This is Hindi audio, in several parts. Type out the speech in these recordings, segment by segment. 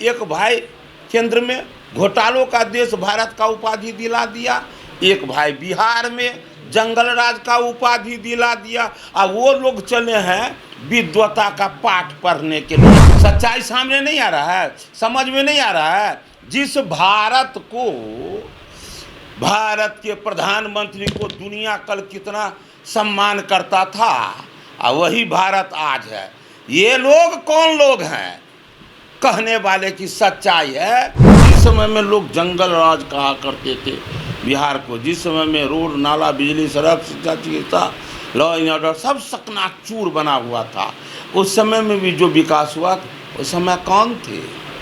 एक भाई केंद्र में घोटालों का देश भारत का उपाधि दिला दिया, एक भाई बिहार में जंगल राज का उपाधि दिला दिया। अब वो लोग चले हैं विद्वता का पाठ पढ़ने के लिए। सच्चाई सामने नहीं आ रहा है, समझ में नहीं आ रहा है। जिस भारत को, भारत के प्रधानमंत्री को दुनिया कल कितना सम्मान करता था, और वही भारत आज है। ये लोग कौन लोग हैं कहने वाले की सच्चाई है। जिस समय में लोग जंगल राज कहा करते थे बिहार को, जिस समय में रोड नाला बिजली सड़क शिक्षा चिकित्सा लॉ एंड ऑर्डर सब सकनाचूर बना हुआ था, उस समय में भी जो विकास हुआ उस समय कौन थे?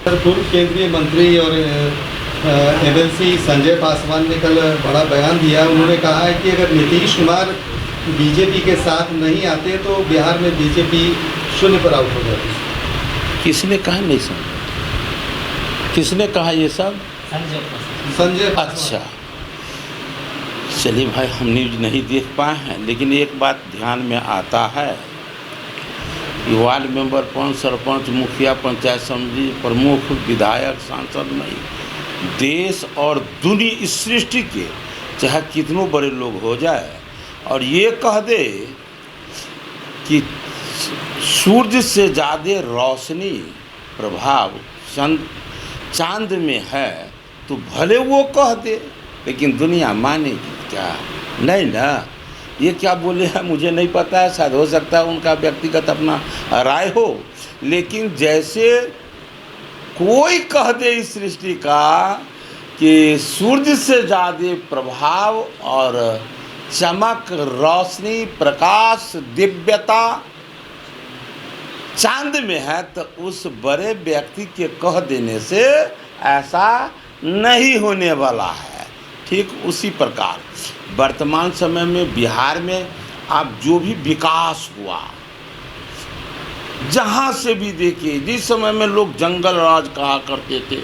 पूर्व केंद्रीय मंत्री और एमएलसी संजय पासवान ने कल बड़ा बयान दिया। उन्होंने कहा है कि अगर नीतीश कुमार बीजेपी के साथ नहीं आते तो बिहार में बीजेपी शून्य पर आउट हो जाती। किसने कहा? नहीं समझ किसने कहा ये सब? संजय। अच्छा चलिए भाई, हम न्यूज नहीं देख पाए हैं, लेकिन एक बात ध्यान में आता है कि वार्ड मेंबर, पंच, सरपंच, मुखिया, पंचायत समिति प्रमुख, विधायक, सांसद नहीं, देश और दुनिया इस सृष्टि के चाहे कितनों बड़े लोग हो जाए और ये कह दे कि सूर्य से ज़्यादा रोशनी प्रभाव चांद में है तो भले वो कह दे, लेकिन दुनिया मानेगी क्या? नहीं ना। ये क्या बोले हैं मुझे नहीं पता है, शायद हो सकता है उनका व्यक्तिगत अपना राय हो, लेकिन जैसे कोई कह दे इस सृष्टि का कि सूर्य से ज़्यादा प्रभाव और चमक, रोशनी, प्रकाश, दिव्यता चांद में है, तो उस बड़े व्यक्ति के कह देने से ऐसा नहीं होने वाला है। ठीक उसी प्रकार वर्तमान समय में बिहार में आप जो भी विकास हुआ, जहाँ से भी देखिए, जिस समय में लोग जंगल राज कहा करते थे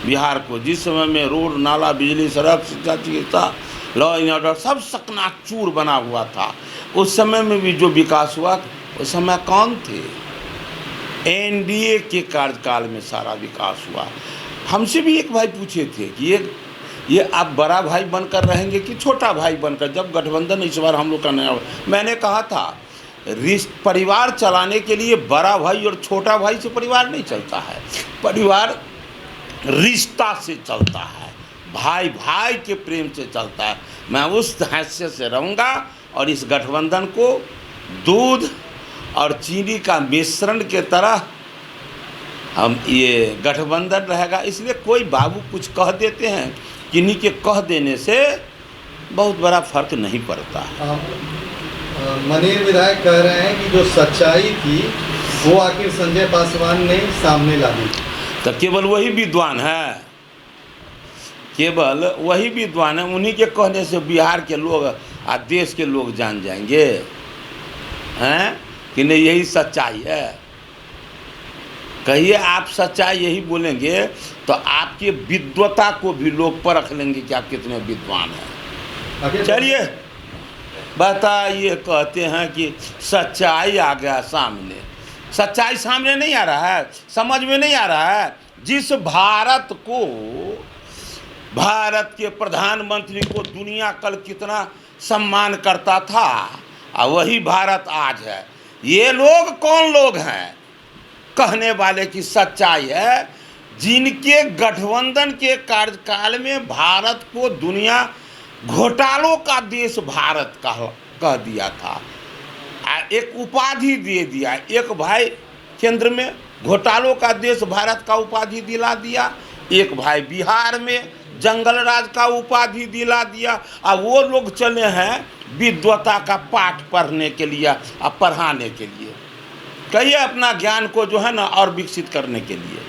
बिहार को, जिस समय में रोड नाला बिजली सड़क शिक्षा चिकित्सा लॉ एंड ऑर्डर सब सकनाचूर बना हुआ था, उस समय में भी जो विकास हुआ उस समय कौन थे? एनडीए के कार्यकाल में सारा विकास हुआ। हमसे भी एक भाई पूछे थे कि ये आप बड़ा भाई बनकर रहेंगे कि छोटा भाई बनकर, जब गठबंधन इस बार हम लोग का नया, मैंने कहा था परिवार चलाने के लिए बड़ा भाई और छोटा भाई से परिवार नहीं चलता है, परिवार रिश्ता से चलता है, भाई भाई के प्रेम से चलता है। मैं उस हैसियत से रहूँगा और इस गठबंधन को दूध और चीनी का मिश्रण के तरह हम ये गठबंधन रहेगा। इसलिए कोई बाबू कुछ कह देते हैं, किन्हीं के कह देने से बहुत बड़ा फर्क नहीं पड़ता। मनेर विधायक कह रहे हैं कि जो सच्चाई थी वो आखिर संजय पासवान ने सामने ला दी। तो केवल वही विद्वान है, केवल वही विद्वान है, उन्हीं के कहने से बिहार के लोग और देश के लोग जान जाएंगे हैं कि नहीं यही सच्चाई है। कहिए आप सच्चाई यही बोलेंगे तो आपकी विद्वता को भी लोग परख लेंगे कि आप कितने विद्वान हैं। चलिए बताइए, कहते हैं कि सच्चाई आ गया सामने, सच्चाई सामने नहीं आ रहा है, समझ में नहीं आ रहा है। जिस भारत को, भारत के प्रधानमंत्री को दुनिया कल कितना सम्मान करता था, और वही भारत आज है। ये लोग कौन लोग हैं कहने वाले की सच्चाई है। जिनके गठबंधन के कार्यकाल में भारत को दुनिया घोटालों का देश भारत का कह दिया था, एक उपाधि दे दिया। एक भाई केंद्र में घोटालों का देश भारत का उपाधि दिला दिया, एक भाई बिहार में जंगल राज का उपाधि दिला दिया। अब वो लोग चले हैं विद्वता का पाठ पढ़ने के लिए और पढ़ाने के लिए, कहिए अपना ज्ञान को जो है ना और विकसित करने के लिए।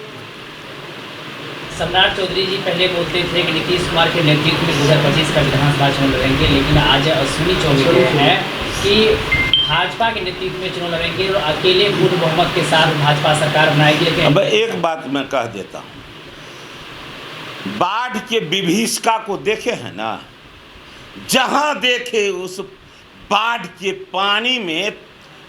सम्राट चौधरी जी पहले बोलते थे कि नीतीश कुमार के नेतृत्व में 2025 का विधानसभा चुनाव लड़ेंगे, लेकिन आज अश्विनी चौधरी हैं कि भाजपा के नेतृत्व में चुनाव लड़ेंगे और अकेले पूर्ण बहुमत के साथ भाजपा सरकार बनाएगी। लेकिन अब एक बात मैं कह देता हूँ, बाढ़ के विभीषिका को देखे हैं ना, जहाँ देखे उस बाढ़ के पानी में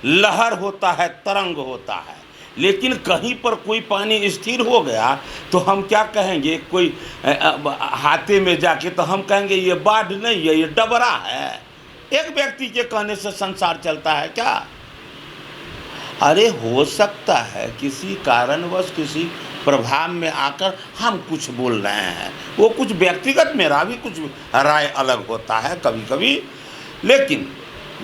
लहर होता है, तरंग होता है, लेकिन कहीं पर कोई पानी स्थिर हो गया तो हम क्या कहेंगे, कोई हाथे में जाके तो हम कहेंगे ये बाढ़ नहीं है, ये डबरा है। एक व्यक्ति के कहने से संसार चलता है क्या? अरे हो सकता है किसी कारणवश किसी प्रभाव में आकर हम कुछ बोल रहे हैं, वो कुछ व्यक्तिगत, मेरा भी कुछ राय अलग होता है कभी कभी, लेकिन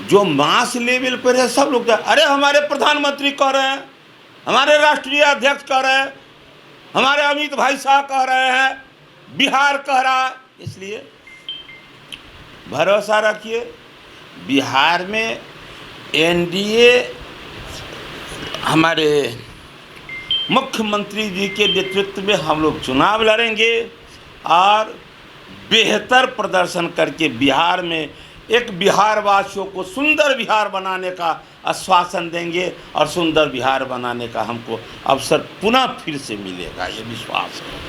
जो मास लेवल पर है सब लोग, अरे हमारे प्रधानमंत्री कह रहे हैं, हमारे राष्ट्रीय अध्यक्ष कह रहे हैं, हमारे अमित भाई शाह कह रहे हैं, बिहार कह रहा है, इसलिए भरोसा रखिए बिहार में एनडीए हमारे मुख्यमंत्री जी के नेतृत्व में हम लोग चुनाव लड़ेंगे और बेहतर प्रदर्शन करके बिहार में एक बिहार वासियों को सुंदर बिहार बनाने का आश्वासन देंगे और सुंदर बिहार बनाने का हमको अवसर पुनः फिर से मिलेगा, ये विश्वास है।